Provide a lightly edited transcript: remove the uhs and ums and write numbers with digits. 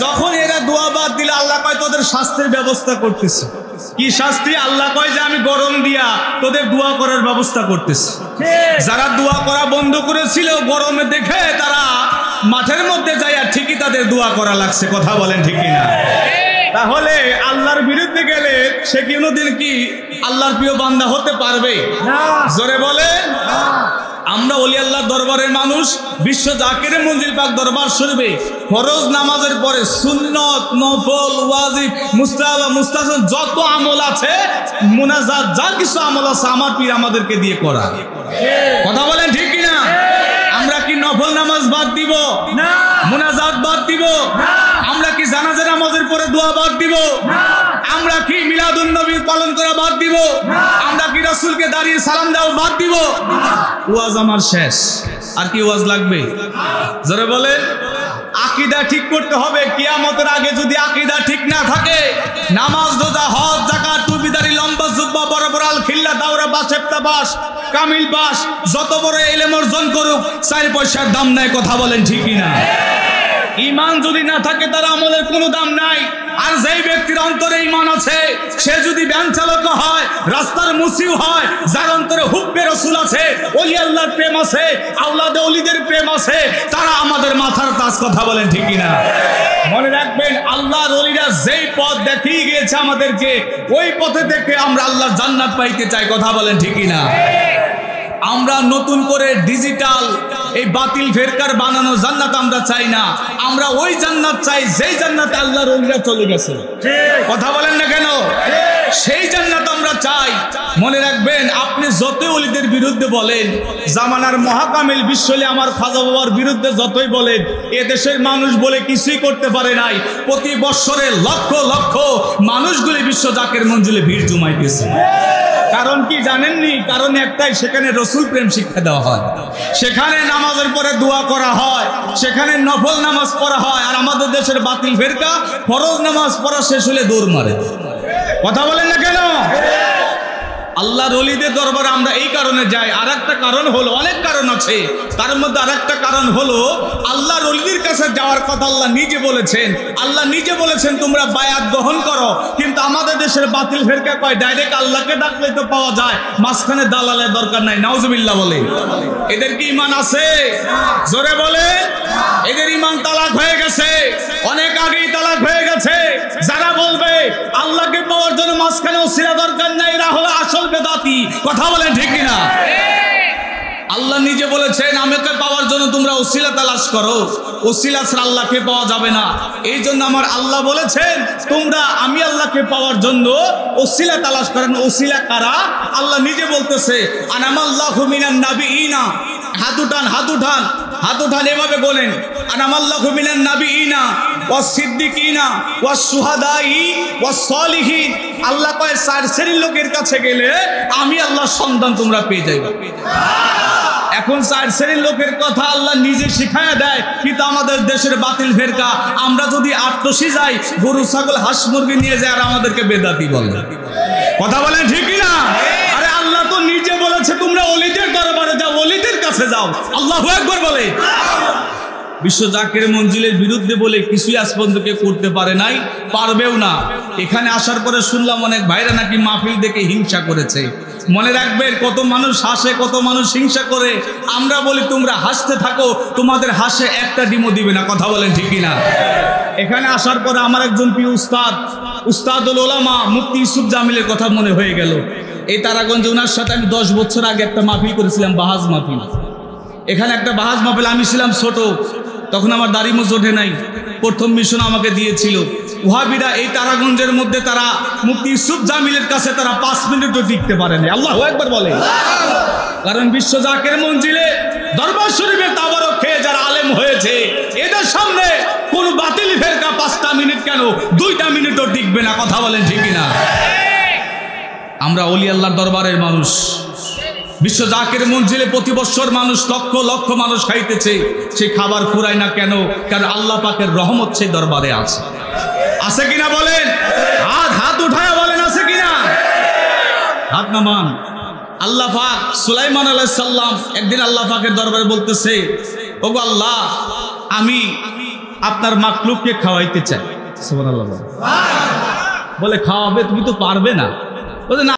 যখন এরা দোয়া বাদ দিলে আল্লাহ কয় তোদের শাস্তির ব্যবস্থা করতেছে। কি শাস্তি? আল্লাহ কয় যে আমি গরম দিয়া তোদের দোয়া করার ব্যবস্থা করতেছি। যারা দোয়া করা বন্ধ করেছিল গরমে দেখে তারা মাঠের মধ্যে যাইয়া ঠিকই তাদের দোয়া করা লাগছে। কথা বলেন ঠিক কিনা? তাহলে আল্লাহর বিরুদ্ধে গেলে সে কোনোদিন কি আল্লাহর প্রিয় বান্দা হতে পারবে না? জোরে বলেন। আমরা ওলি আল্লাহর দরবারের মানুষ, বিশ্ব জাকিরে মঞ্জিল পাক দরবার শরীফে ফরজ নামাজের পরে সুন্নত, নফল, ওয়াজিব, মুস্তাহাব, মুস্তাহসান যত আমল আছে, মুনাজাত যা কিছু আমল আছে আমার পীর আমাদেরকে দিয়ে করা। কথা বলেন ঠিক কিনা? আমরা কি নফল নামাজ বাদ দিব না? মুনাজাত বাদ দিব না? আমরা কি জানাজা নামাজের পরে দোয়া বাদ দিব না? আমরা কি মিলাদুন নবী পালন করা বাদ দিব না? আমরা কি রাসূলকে দাঁড়িয়ে সালাম দেওয়া বাদ দিব না? ওয়াজ আমার শেষ, আর কি ওয়াজ লাগবে? যারা বলেন আকীদা ঠিক করতে হবে। কিয়ামতের আগে যদি আকীদা ঠিক না থাকে, নামাজ, রোজা, হজ, যাকাত, টুপিদারি, লম্বা জুব্বা, বড় বড় আল খিল্লা, দাওরা বাস, হেফতা বাস, কামিল বাস, যত বড় ইলম অর্জন করুক 4 পয়সার দাম নাই। কথা বলেন ঠিক কিনা? ঈমান যদি না থাকে তার আমলের কোনো দাম নাই। আর যেই ব্যক্তির অন্তরে ঈমান আছে, সে যদি ভ্যান চালক হয়, রাস্তার মুসিও হয়, যার অন্তরে হুব্বে রাসূল আছে, ওলি আল্লাহর প্রেম আছে, আওলাদে ওলিদের প্রেম আছে, তারা আমাদের মাথার তাজ। কথা বলেন ঠিক কিনা? মনে রাখবেন, আল্লাহর ওলিরা যেই পথ দেখিয়ে গিয়েছে আমাদেরকে, ওই পথে থেকে আমরা আল্লাহর জান্নাত পাইতে চাই। কথা বলেন ঠিক কিনা? আমরা নতুন করে ডিজিটাল এই বাতিল ফেরকার বানানো জান্নাত আমরা চাই না। আমরা ওই জান্নাত চাই যেই জান্নাতে আল্লাহর ওলিরা চলে গেছে। কথা বলেন না কেন? সেই জান্নাত আমরা চাই। মনে রাখবেন, আপনি যতই ওলিদের বিরুদ্ধে বলেন, জামানার মহাকামিল বিশ্বলি আমার খাজা বাবার বিরুদ্ধে যতই বলেন, এ দেশের মানুষ বলে কিছুই করতে পারে নাই। প্রতি বৎসরে লক্ষ লক্ষ মানুষগুলি বিশ্ব জাকের মঞ্জিলে ভিড় জমাইতেছে। কারণ কি জানেননি? কারণ একটাই, সেখানে রসুল প্রেম শিক্ষা দেওয়া হয়, সেখানে নামাজের পরে দোয়া করা হয়, সেখানে নফল নামাজ পড়া হয়। আর আমাদের দেশের বাতিল ফেরকা ফরজ নামাজ পড়া শেষ হলে দৌড় মারে। কথা বলেন না কেন? আল্লাহর ওলিদের দরবারে আমরা এই কারণে যাই। আর একটা কারণ হলো, অনেক কারণ আছে, তার মধ্যে আর একটা কারণ হলো আল্লাহর ওলিদের কাছে যাওয়ার কথা আল্লাহ নিজে বলেছেন। আল্লাহ নিজে বলেছেন তোমরা বায়াত গ্রহণ করো। কিন্তু আমাদের দেশের বাতিল ফেরকা কয় ডাইরেক্ট আল্লাহকে ডাকলে তো পাওয়া যায়, মাঝখানে দালালের দরকার নাই। নাউজুবিল্লাহ বলে। এদের কি ঈমান আছে? জোরে বলে। এদের ঈমান তালাক হয়ে গেছে, অনেক আগেই তালাক হয়ে গেছে। যারা বলবে আল্লাহকে পাওয়ার জন্য মাঝখানে ওসিলা দরকার নাই, এরা হলো আসল বেদাতি। কথা বলেন ঠিক কিনা? আল্লাহ নিজে বলেছেন আমাকে পাওয়ার জন্য তোমরা ওসিলা তালাশ করো, ওসিলা ছাড়া আল্লাহকে পাওয়া যাবে না। এই জন্য আমার আল্লাহ বলেছেন তোমরা আমি আল্লাহকে পাওয়ার জন্য ওসিলা তালাশ করেন। ওসিলা কারা? আল্লাহ নিজে বলতেছে আনামাল্লাহু মিনান নাবিয়িনা। হাত উঠান, হাত উঠান, হাত উঠান, এভাবে বলেন আনামাল্লাহু মিনান নাবিয়িনা ওয়াস সিদ্দিকিনা ওয়াস শুহাদাই ওয়াস সালিহিন। আল্লাহ কয় 4 শ্রেণীর লোকের কাছে গেলে আমি আল্লাহর সন্ধান তোমরা পেয়ে যাবে। এখন 4 শ্রেণীর লোকের কথা আল্লাহ নিজে শিখায়া দেয়। কিন্তু আমাদের দেশের বাতিল ফেরকা আমরা যদি আট্টসি যাই, গরু ছাগল হাঁস মুরগি নিয়ে যায়, আর আমাদেরকে বেদাতি বলে। কথা বলেন ঠিক কিনা? আরে আল্লাহ তো নিজে বলেছে তোমরা ওলিদের দরবারে যাও, ওলিদের কাছে যাও। আল্লাহু আকবার বলে। বিশ্ব জাকির মঞ্জিলের বিরুদ্ধে বলে কিছুই আজ পর্যন্ত কেউ করতে পারে নাই, পারবেও না। এখানে আসার পরে শুনলাম অনেক ভাইরা নাকি মাহফিল দেখে হিংসা করেছে। মনে রাখবেন, কত মানুষ হাসে, কত মানুষ হিংসা করে। আমরা বলি তোমরা হাসতে থাকো, তোমাদের হাসে একটা ডিমও দিবে না। কথা বলেন ঠিক কিনা? এখানে আসার পরে আমার একজন প্রিয় উস্তাদ, উস্তাদুল উলামা মুফতি ইউসুফ জামিলের কথা মনে হয়ে গেল। এই তারাগঞ্জে ওনার সাথে আমি 10 বছর আগে একটা মাহফিল করেছিলাম, বাহাজ মাহফিল। এখানে একটা বাহাজ মাহফিল, আমি ছিলাম ছোট, তখন আমার দাড়ি মোজ ওঠে নাই। প্রথম মিশন আমাকে দিয়েছিল ওয়াহাবিরা। এই তারাগঞ্জের মধ্যে তারা মুফতি ইউসুফ জামিলের কাছে তারা 5 মিনিটও টিকতে পারে না। আল্লাহু আকবার বলে। কারণ বিশ্ব জাকির মঞ্জিলে দরবার শরীফে তাবারক খেয়ে যারা আলেম হয়েছে, এদের সামনে কোন বাতিল ফেরকা 5টা মিনিট কেন 2টা মিনিটও টিকবে না। কথা বলেন ঠিক কিনা? আমরা ওলি আল্লাহর দরবারের মানুষ। বিশ্ব জাকির মঞ্জিলে প্রতি বছর মানুষ লক্ষ লক্ষ মানুষ খাইতেছে, সেই খাবার ফুরায় না কেন? কারণ আল্লাহ পাকের রহমত সেই দরবারে আছে। আছে কিনা বলেন? হাত উঠায় বলেন আছে কিনা? হাত নামান। আল্লাহ পাক সুলাইমান আলাইহিস সালাম একদিন আল্লাহ পাকের দরবারে বলতেছে, ওগো আল্লাহ, আমি আপনার মাকলুককে খাওয়াইতে চায়। সুবহানাল্লাহ। বলে খাওয়াবে, তুমি তো পারবে না। বলে না,